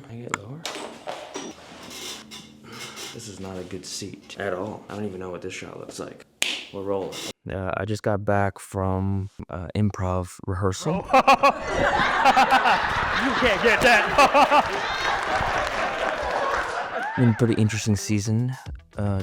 I get lower? This is not a good seat at all. I don't even know what this shot looks like. We're rolling. I just got back from improv rehearsal. You can't get that. Been a pretty interesting season.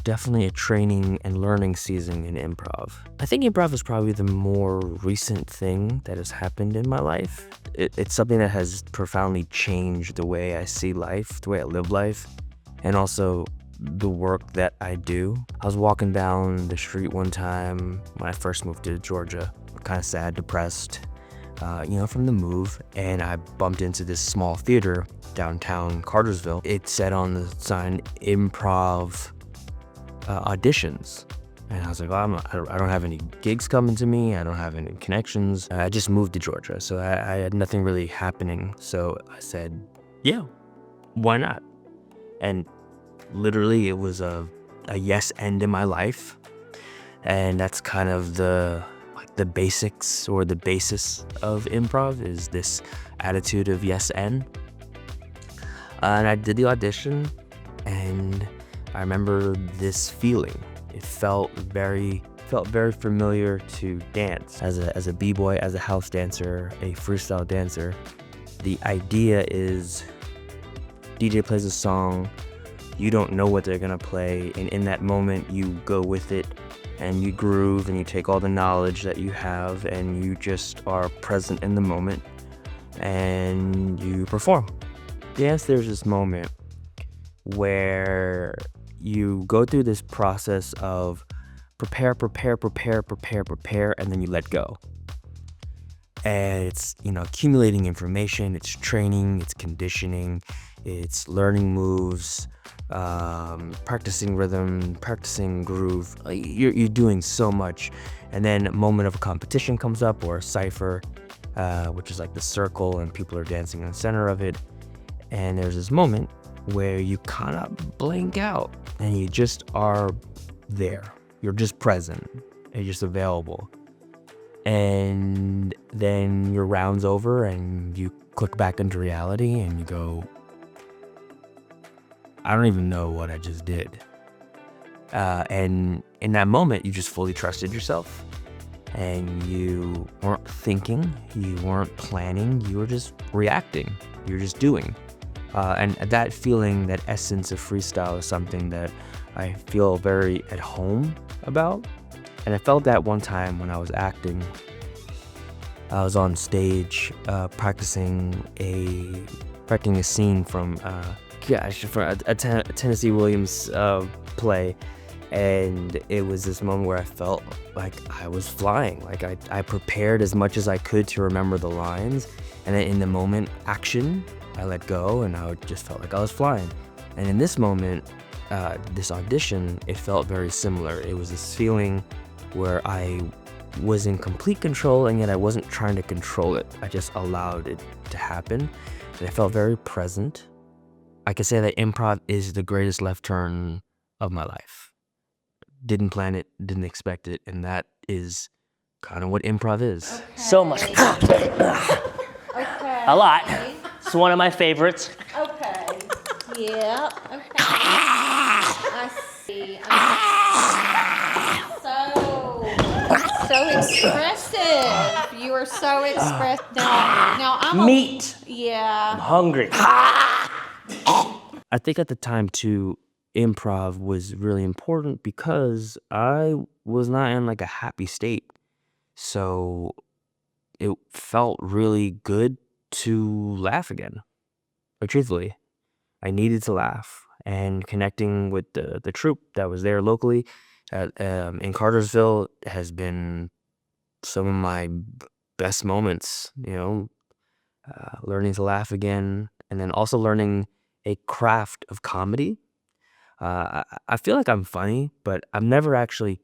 Definitely a training and learning season in improv. I think improv is probably the more recent thing that has happened in my life. It's something that has profoundly changed the way I see life, the way I live life, and also the work that I do. I was walking down the street one time when I first moved to Georgia, kind of sad, depressed, from the move, and I bumped into this small theater downtown Cartersville. It said on the sign, improv auditions. And I was like, well, I don't have any gigs coming to me. I don't have any connections. I just moved to Georgia, so I had nothing really happening. So I said, yeah, why not? And literally it was a yes end in my life. And that's kind of the basics or the basis of improv, is this attitude of yes and. And I did the audition, and I remember this feeling. It felt very familiar to dance. As a b-boy, as a house dancer, a freestyle dancer, the idea is DJ plays a song, you don't know what they're gonna play, and in that moment you go with it and you groove and you take all the knowledge that you have and you just are present in the moment and you perform. Dance, there's this moment where you go through this process of prepare, and then you let go. And it's, accumulating information, it's training, it's conditioning, it's learning moves, practicing rhythm, practicing groove. You're doing so much. And then a moment of a competition comes up, or a cypher, which is like the circle and people are dancing in the center of it. And there's this moment where you kind of blank out and you just are there. You're just present. You're just available. And then your round's over and you click back into reality and you go, I don't even know what I just did. And in that moment, you just fully trusted yourself. And you weren't thinking, you weren't planning, you were just reacting. You were just doing. And that feeling, that essence of freestyle is something that I feel very at home about. And I felt that one time when I was acting. I was on stage practicing a scene from a Tennessee Williams play. And it was this moment where I felt like I was flying. Like I prepared as much as I could to remember the lines. And then in the moment, action, I let go and I just felt like I was flying. And in this moment, this audition, it felt very similar. It was this feeling where I was in complete control, and yet I wasn't trying to control it. I just allowed it to happen. And I felt very present. I could say that improv is the greatest left turn of my life. Didn't plan it, didn't expect it, and that is kind of what improv is. Okay. So much. Okay. A lot. It's one of my favorites. Okay. Yep. Okay. I see. So expressive. You are so expressive. Now I'm Meat. Yeah. I'm hungry. I think at the time too, improv was really important because I was not in like a happy state. So it felt really good to laugh again. But truthfully, I needed to laugh, and connecting with the troupe that was there locally in Cartersville has been some of my best moments, learning to laugh again, and then also learning a craft of comedy. I feel like I'm funny, but I've never actually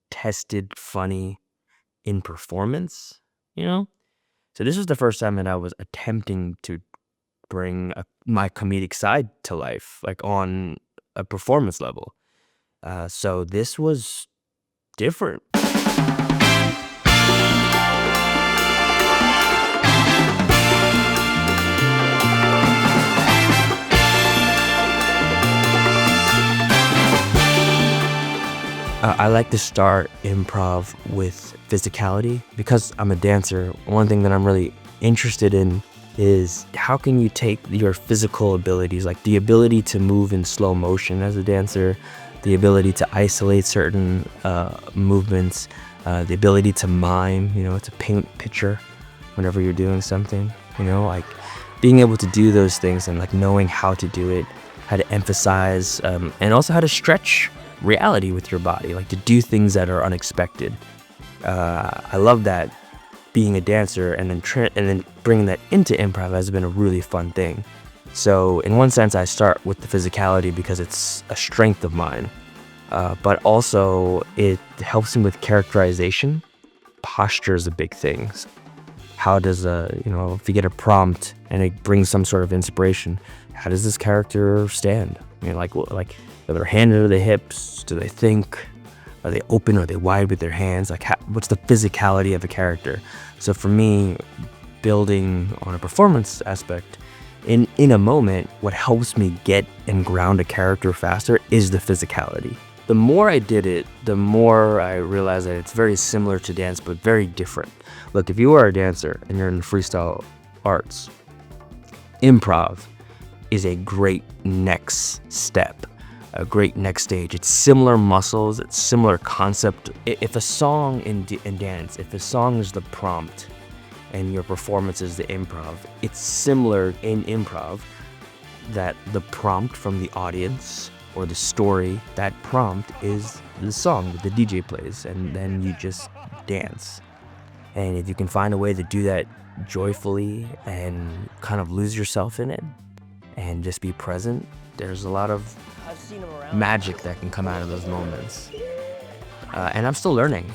tested funny in performance, So this was the first time that I was attempting to bring my comedic side to life, like on a performance level. So this was different. I like to start improv with physicality. Because I'm a dancer, one thing that I'm really interested in is how can you take your physical abilities, like the ability to move in slow motion as a dancer, the ability to isolate certain movements, the ability to mime, to paint picture whenever you're doing something, like being able to do those things and like knowing how to do it, how to emphasize, and also how to stretch reality with your body, like to do things that are unexpected. I love that being a dancer and then bringing that into improv has been a really fun thing. So in one sense, I start with the physicality because it's a strength of mine, but also it helps me with characterization. Posture is a big thing. How does if you get a prompt and it brings some sort of inspiration, how does this character stand? Like are their hand under the hips? Do they think? Are they open? Are they wide with their hands? Like, what's the physicality of a character? So for me, building on a performance aspect, in a moment, what helps me get and ground a character faster is the physicality. The more I did it, the more I realized that it's very similar to dance, but very different. Look, if you are a dancer and you're in freestyle arts, improv is a great next step, a great next stage. It's similar muscles, it's similar concept. If a song in dance, if a song is the prompt and your performance is the improv, it's similar in improv that the prompt from the audience or the story, that prompt is the song that the DJ plays, and then you just dance. And if you can find a way to do that joyfully and kind of lose yourself in it and just be present, there's a lot of magic that can come out of those moments. And I'm still learning,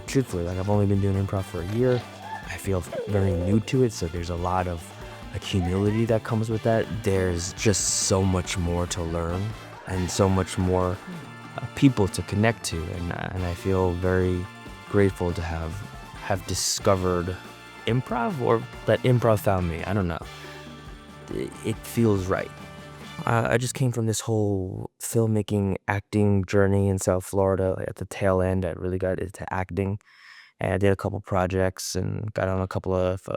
truthfully. Like, I've only been doing improv for a year. I feel very new to it, so there's a lot of humility that comes with that. There's just so much more to learn and so much more people to connect to, and I feel very grateful to have discovered improv, or that improv found me. I don't know. It feels right. I just came from this whole filmmaking, acting journey in South Florida. At the tail end, I really got into acting, and I did a couple projects and got on a couple of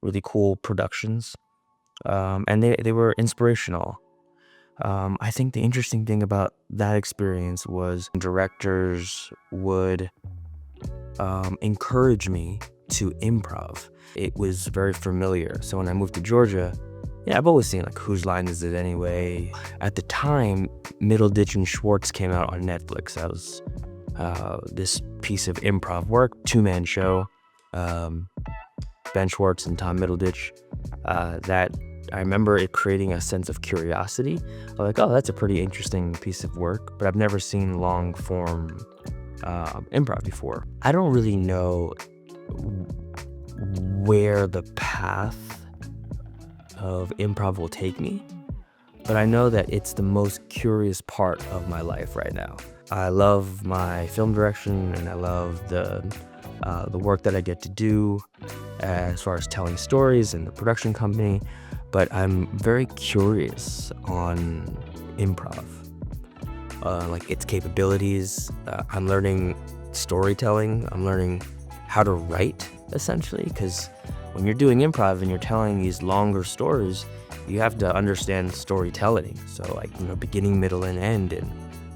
really cool productions, and they were inspirational. I think the interesting thing about that experience was directors would encourage me to improv. It was very familiar. So when I moved to Georgia, I've always seen like Whose Line Is It Anyway? At the time, Middleditch and Schwartz came out on Netflix. That was this piece of improv work, two-man show, Ben Schwartz and Tom Middleditch, that I remember it creating a sense of curiosity. I'm like, oh, that's a pretty interesting piece of work, but I've never seen long form improv before. I don't really know where the path of improv will take me, but I know that it's the most curious part of my life right now. I love my film direction, and I love the work that I get to do as far as telling stories and the production company, but I'm very curious on improv, like its capabilities. I'm learning storytelling. I'm learning how to write, essentially, because when you're doing improv and you're telling these longer stories, you have to understand storytelling. So like, beginning, middle, and end. And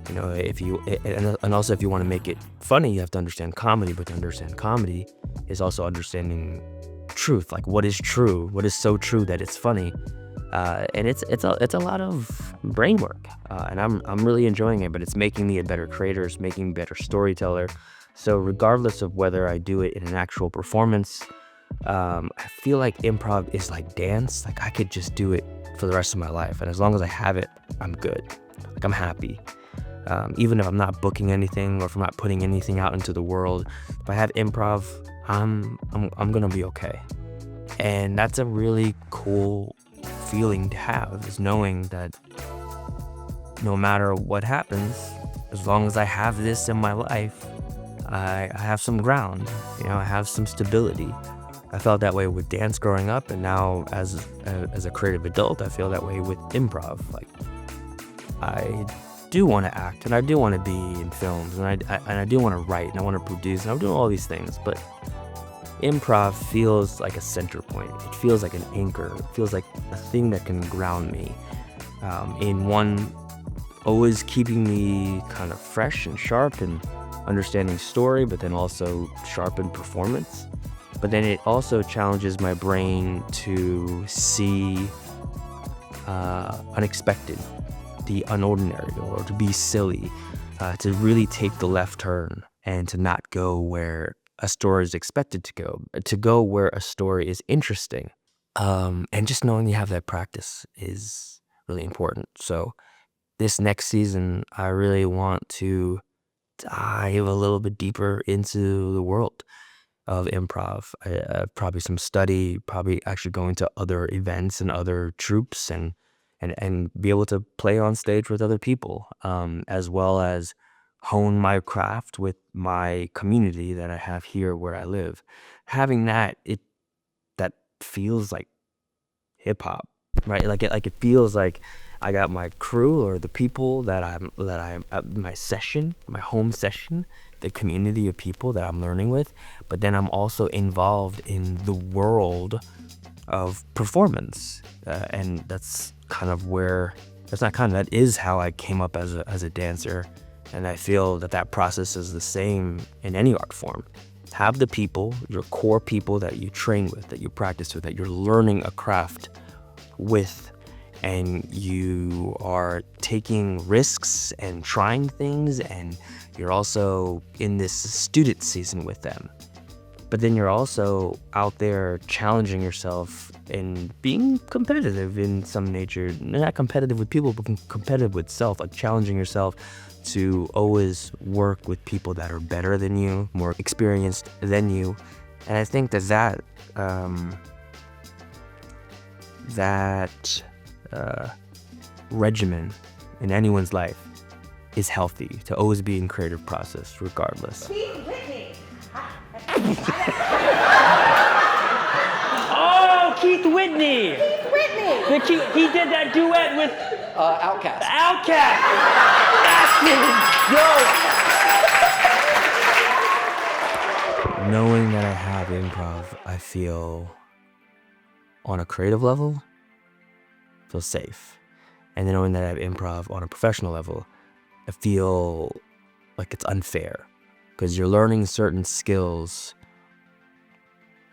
and also if you want to make it funny, you have to understand comedy. But to understand comedy is also understanding truth. Like, what is true? What is so true that it's funny? And it's a lot of brain work, and I'm really enjoying it. But it's making me a better creator. It's making me a better storyteller. So regardless of whether I do it in an actual performance, I feel like improv is like dance. Like, I could just do it for the rest of my life, and as long as I have it, I'm good. Like, I'm happy. Even if I'm not booking anything, or if I'm not putting anything out into the world, if I have improv, I'm gonna be okay. And that's a really cool feeling to have, is knowing that no matter what happens, as long as I have this in my life, I have some ground. I have some stability. I felt that way with dance growing up, and now as a creative adult, I feel that way with improv. Like, do want to act, and I do want to be in films, and I do want to write, and I want to produce, and I'm doing all these things, but improv feels like a center point. It feels like an anchor. It feels like a thing that can ground me in one, always keeping me kind of fresh and sharp and understanding story, but then also sharp in performance. But then it also challenges my brain to see unexpected, the unordinary, or to be silly, to really take the left turn and to not go where a story is expected to go where a story is interesting. And just knowing you have that practice is really important. So this next season, I really want to dive a little bit deeper into the world of improv. Probably some study, probably actually going to other events and other troupes and be able to play on stage with other people, as well as hone my craft with my community that I have here where I live. Having that, that feels like hip hop, right? Like it feels like I got my crew or the people that I'm at my session, my home session, the community of people that I'm learning with, but then I'm also involved in the world of performance, and that's kind of where that is how I came up as a dancer, and I feel that process is the same in any art form. Have the people, your core people that you train with, that you practice with, that you're learning a craft with, and you are taking risks and trying things, and you're also in this student season with them. But then you're also out there challenging yourself and being competitive in some nature. Not competitive with people, but competitive with self, like challenging yourself to always work with people that are better than you, more experienced than you. And I think that regimen in anyone's life is healthy, to always be in creative process regardless. Oh, Keith Whitney. He did that duet with Outcast. Outcast. Yo. Knowing that I have improv, I feel on a creative level, feel safe. And then knowing that I have improv on a professional level, I feel like it's unfair, because you're learning certain skills,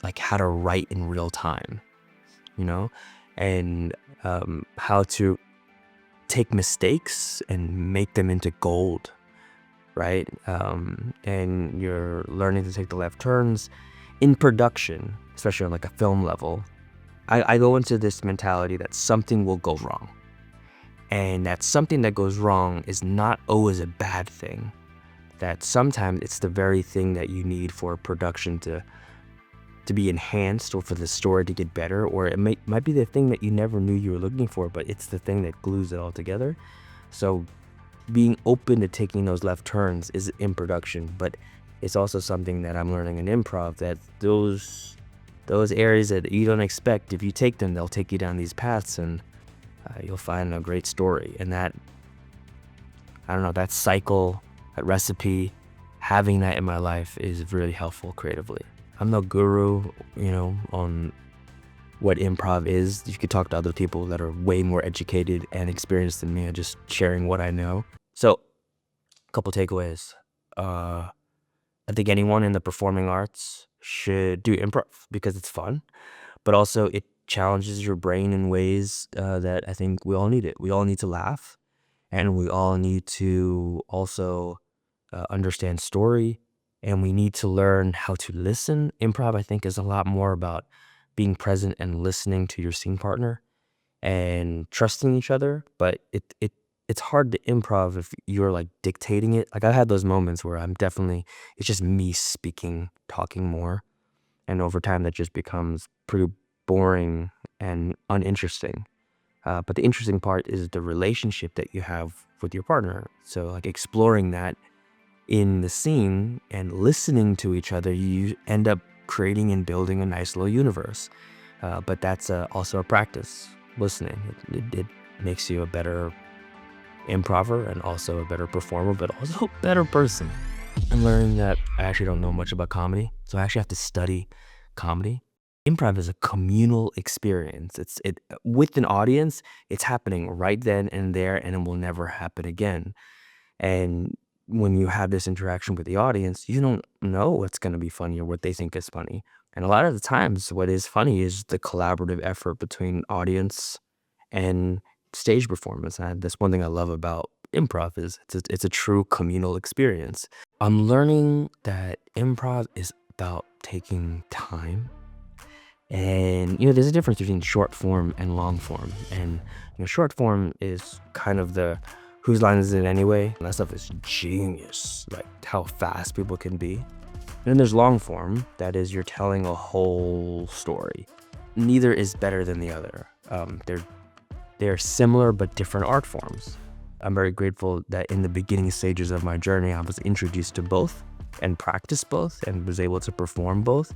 like how to write in real time, and how to take mistakes and make them into gold, right? And you're learning to take the left turns in production, especially on like a film level. I go into this mentality that something will go wrong, and that something that goes wrong is not always a bad thing. That sometimes it's the very thing that you need for production to be enhanced, or for the story to get better, or it might be the thing that you never knew you were looking for, but it's the thing that glues it all together. So being open to taking those left turns is in production, but it's also something that I'm learning in improv, that those areas that you don't expect, if you take them, they'll take you down these paths, and you'll find a great story. And that cycle, that recipe, having that in my life is really helpful creatively. I'm no guru, on what improv is. You could talk to other people that are way more educated and experienced than me. I'm just sharing what I know. So, a couple takeaways. I think anyone in the performing arts should do improv because it's fun, but also it challenges your brain in ways that I think we all need it. We all need to laugh, and we all need to also understand story, and we need to learn how to listen. Improv, I think, is a lot more about being present and listening to your scene partner and trusting each other. But it's hard to improv if you're like dictating it. Like I had those moments where it's just me speaking, talking more. And over time that just becomes pretty boring and uninteresting. But the interesting part is the relationship that you have with your partner. So like exploring that in the scene and listening to each other, you end up creating and building a nice little universe. But that's also a practice, listening. It makes you a better improver and also a better performer, but also a better person. I'm learning that I actually don't know much about comedy, so I actually have to study comedy. Improv is a communal experience. It's with an audience, it's happening right then and there, and it will never happen again. And when you have this interaction with the audience, you don't know what's going to be funny or what they think is funny. And a lot of the times, what is funny is the collaborative effort between audience and stage performance. And that's one thing I love about improv is it's a true communal experience. I'm learning that improv is about taking time. And there's a difference between short form and long form. And short form is kind of the whose line is it anyway? And that stuff is genius, like how fast people can be. And then there's long form, that is you're telling a whole story. Neither is better than the other. They're similar but different art forms. I'm very grateful that in the beginning stages of my journey, I was introduced to both and practiced both and was able to perform both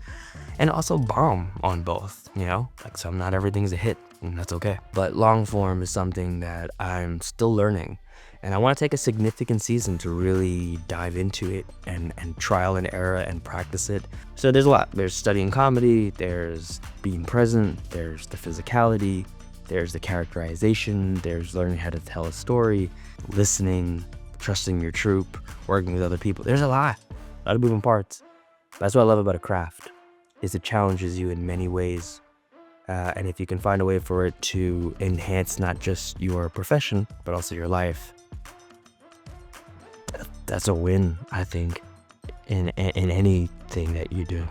and also bomb on both, like some not everything's a hit and that's okay. But long form is something that I'm still learning. And I want to take a significant season to really dive into it and trial and error and practice it. So there's a lot. There's studying comedy, there's being present, there's the physicality, there's the characterization, there's learning how to tell a story, listening, trusting your troupe, working with other people. There's a lot of moving parts. That's what I love about a craft, is it challenges you in many ways. And if you can find a way for it to enhance not just your profession, but also your life, that's a win, I think, in anything that you do.